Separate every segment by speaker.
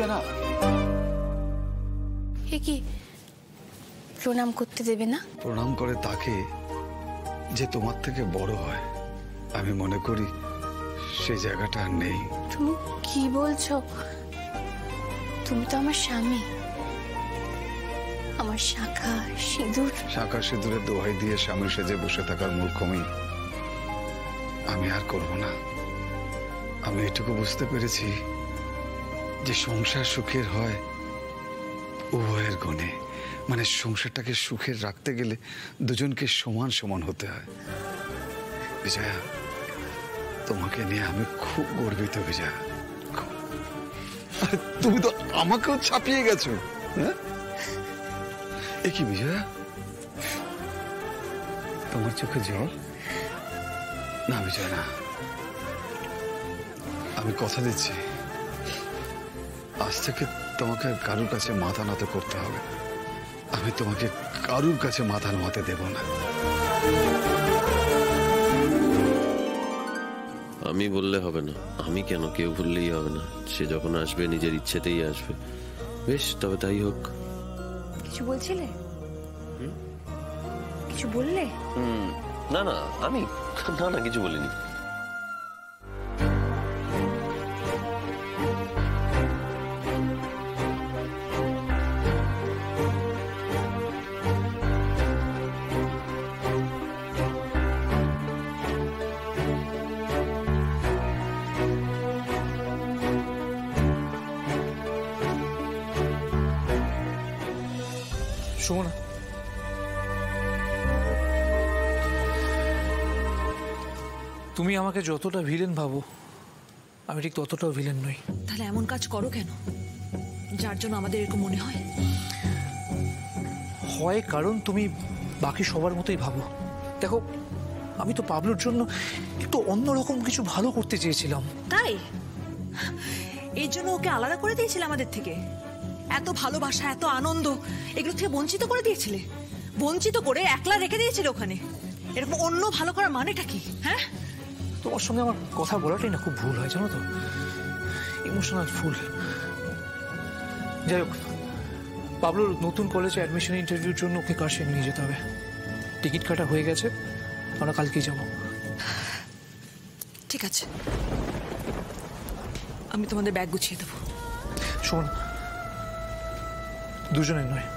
Speaker 1: যায় না?
Speaker 2: কি প্রণাম করতে দেবে না?
Speaker 1: প্রণাম করে তাকে যে তোমার থেকে বড় হয়। আমি মনে করি সেই জায়গাটা আর নেই।
Speaker 2: তুমি কি বলছো? তুমি তো আমার স্বামী, আমার শাখা সিঁদুর।
Speaker 1: শাখা সিঁদুরের দোহাই দিয়ে স্বামী সেজে বসে থাকার মূর্খমি আমি আর করব না। আমি এটুকু বুঝতে পেরেছি যে সংসার সুখের হয় উভয়ের গুণে। মানে সংসারটাকে সুখের রাখতে গেলে দুজনকে সমান সমান হতে হয়। বিজয়া, তোমাকে নিয়ে আমি খুব গর্বিত বিজয়া। আরে তুমি তো আমাকেও ছাপিয়ে গেছো। হ্যাঁ, এ কি বিজয়া, তোমার চোখে জল? না বিজয়া না, আমি কথা দিচ্ছি আজ থেকে তোমাকে কারুর কাছে মাথা নত করতে হবে। আমি তোমাকে কারুর কাছে মাথা নামাতে দেব না।
Speaker 3: আমি বললে হবে না? আমি কেন? কেউ বললেই হবে না। সে যখন আসবে নিজের ইচ্ছেতেই আসবে। বেশ, তবে তাই হোক।
Speaker 2: কিছু বলছিলে? কিছু বললে?
Speaker 3: না না, আমি না কিছু বলিনি।
Speaker 4: শোন, তুমি আমাকে যতটা ভিলেন ভাবো, আমি ঠিক ততটাও ভিলেন নই।
Speaker 5: তাহলে এমন কাজ করো কেন যার জন্য আমাদের এরকম মনে হয়?
Speaker 4: হয় কারণ তুমি বাকি সবার মতোই ভাবো। দেখো, আমি তো পাবলোর জন্য একটু অন্যরকম কিছু ভালো করতে চেয়েছিলাম।
Speaker 5: তাই এর জন্য ওকে আলাদা করে দিয়েছিলে আমাদের থেকে? এত ভালোবাসা, এত আনন্দ, এগুলো থেকে বঞ্চিত করে দিয়েছিলে? বঞ্চিত করে একলা রেখে দিয়েছিলে ওখানে? এরকম অন্য ভালো করার মানেটা কি? হ্যাঁ,
Speaker 4: তোমার সঙ্গে আমার কথা বলাটাই না খুব ভুল হয়, জানো তো? Emotional fool. যাই হোক, পাবলোর নতুন কলেজে অ্যাডমিশন ইন্টারভিউর জন্য ওকে কাশিয়াং নিয়ে যেতে হবে। টিকিট কাটা হয়ে গেছে, আমরা কালকেই যাব।
Speaker 5: ঠিক আছে, আমি তোমাদের ব্যাগ গুছিয়ে দেবো।
Speaker 4: শোন, দুজনের নয়,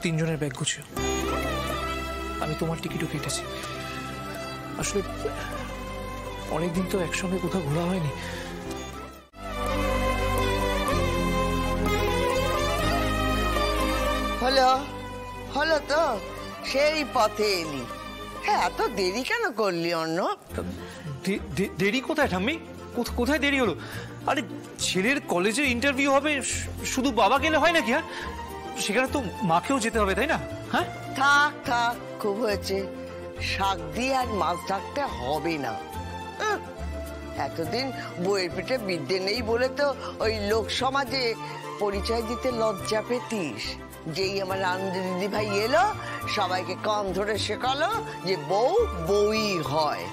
Speaker 4: তিনজনের ব্যাগ গুছিও। আমি তোমার টিকিটও কেটেছি। আসলে অনেকদিন তো একসঙ্গে কোথাও ঘোরা হয়নি।
Speaker 6: হলো হলো তো, সেই পথে এলি। হ্যাঁ, এত দেরি কেন করলি অর্ণব?
Speaker 4: দেরি কোথায় ঠাম্মি? কোথায় দেরি হলো? আরে ছেলের কলেজে ইন্টারভিউ হবে, শুধু বাবা গেলে হয় নাকি? হ্যাঁ, সেখানে তো মাকেও যেতে হবে, তাই না? হ্যাঁ,
Speaker 6: থাক থাক, খুব হয়েছে। শাক দিয়ে আর মাছ ঢাকতে হবে না। এতদিন বইয়ের পেটে বিদ্যে নেই বলে তো ওই লোক সমাজে পরিচয় দিতে লজ্জা পেতিস। যেই আমার আনন্দ দিদি ভাই এলো, সবাইকে কান ধরে শেখালো যে বউ বউই হয়।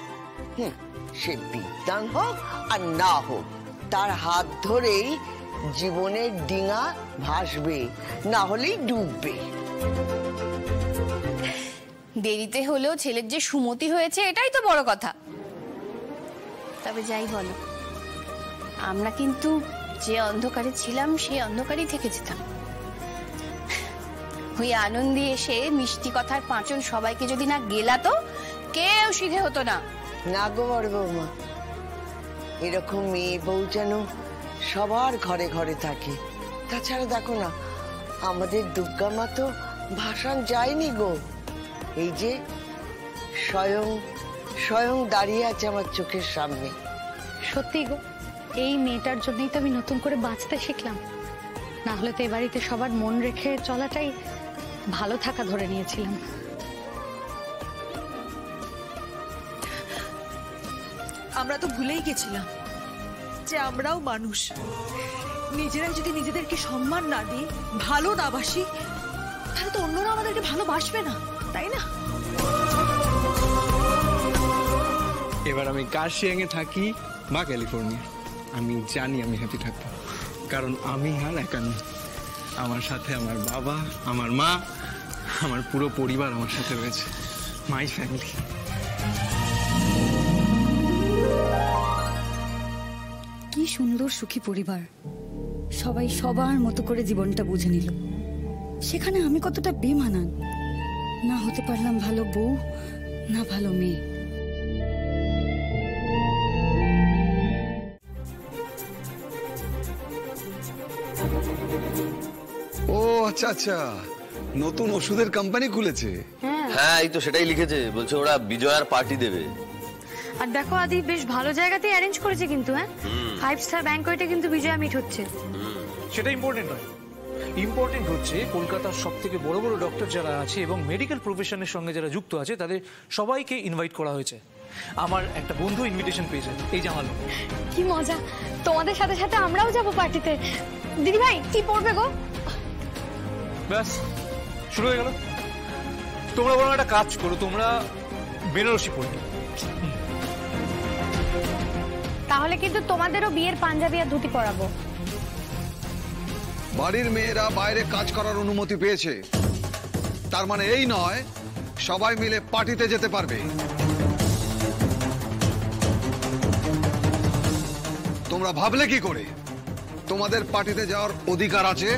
Speaker 6: সে বিদ্বান হোক আর না হোক, তার হাত ধরেই জীবনের ডিঙা ভাসবে, না হলেই ডুববে।
Speaker 2: দেরিতে হলেও ছেলের যে সুমতি হয়েছে, এটাই তো বড় কথা। তবে যাই বলো, আমরা কিন্তু যে অন্ধকারে ছিলাম সেই অন্ধকারেই থেকে যেতাম। ওই আনন্দে এসে মিষ্টি কথার পাঁচন সবাইকে যদি না গেলাতো, কেউ সিধে হতো না।
Speaker 6: না গো বড় বৌমা, এরকম মেয়ে বউ যেন সবার ঘরে ঘরে থাকে। তাছাড়া দেখো না, আমাদের দুর্গা মা তো ভাসান যায়নি গো। এই যে স্বয়ং স্বয়ং দাঁড়িয়ে আছে আমার চোখের সামনে।
Speaker 7: সত্যি গো, এই মেয়েটার জন্যই তো আমি নতুন করে বাঁচতে শিখলাম। না হলে তো এ বাড়িতে সবার মন রেখে চলাটাই ভালো থাকা ধরে নিয়েছিলাম।
Speaker 5: আমরা তো ভুলেই গেছিলাম যে আমরাও মানুষ। নিজেরা যদি নিজেদেরকে সম্মান না দিই, ভালো না বাসি, তাহলে তো অন্যরা আমাদেরকে ভালোবাসবে না, তাই না?
Speaker 8: এবার আমি কাশিয়াং এ থাকি, মা ক্যালিফোর্নিয়া। আমি জানি আমি হ্যাপি থাকবো। কারণ আমি আর একা নই, আমার সাথে আমার বাবা, আমার মা, আমার পুরো পরিবার আমার সাথে রয়েছে। My family.
Speaker 9: কি সুন্দর সুখী পরিবার, সবাই সবার মতো করে জীবনটা বুঝে নিল। সেখানে আমি কতটা বেমানান, না হতে পারলাম ভালো বউ, না ভালো মেয়ে।
Speaker 1: ও আচ্ছা আচ্ছা, নতুন ওষুধের কোম্পানি খুলেছে।
Speaker 3: হ্যাঁ এই তো সেটাই লিখেছে, বলছে ওরা বিজয়ার পার্টি দেবে।
Speaker 7: আর দেখো আদি বেশ ভালো জায়গাতেই অ্যারেঞ্জ করেছে কিন্তু, হ্যাঁ 5 স্টার ব্যাংকোয়েটে কিন্তু বিজয়া মিট হচ্ছে।
Speaker 4: সেটা ইম্পর্টেন্ট নয়, ইম্পর্টেন্ট হচ্ছে কলকাতার সব থেকে বড় বড় ডক্টর যারা আছে এবং মেডিকেল প্রফেশনের সঙ্গে যারা যুক্ত আছে তাদের সবাইকে ইনভাইট করা হয়েছে। আমার একটা বন্ধু ইনভিটেশন পেয়েছে, এই জামাল।
Speaker 7: কি মজা, তোমাদের সাথে সাথে আমরাও যাব পার্টিতে। দিদি ভাই কি পড়বে গো?
Speaker 4: ব্যাস শুরু হয়ে গেল। তোমরা বরং একটা কাজ করো, তোমরা বেনারসি পড়বে।
Speaker 7: তাহলে কিন্তু তোমাদেরও বিয়ের পাঞ্জাবি আর ধুতি পরাবো।
Speaker 1: বাড়ির মেয়েরা বাইরে কাজ করার অনুমতি পেয়েছে, তার মানে এই নয় সবাই মিলে পার্টিতে যেতে পারবে। তোমরা ভাবলে কি করে তোমাদের পার্টিতে যাওয়ার অধিকার আছে?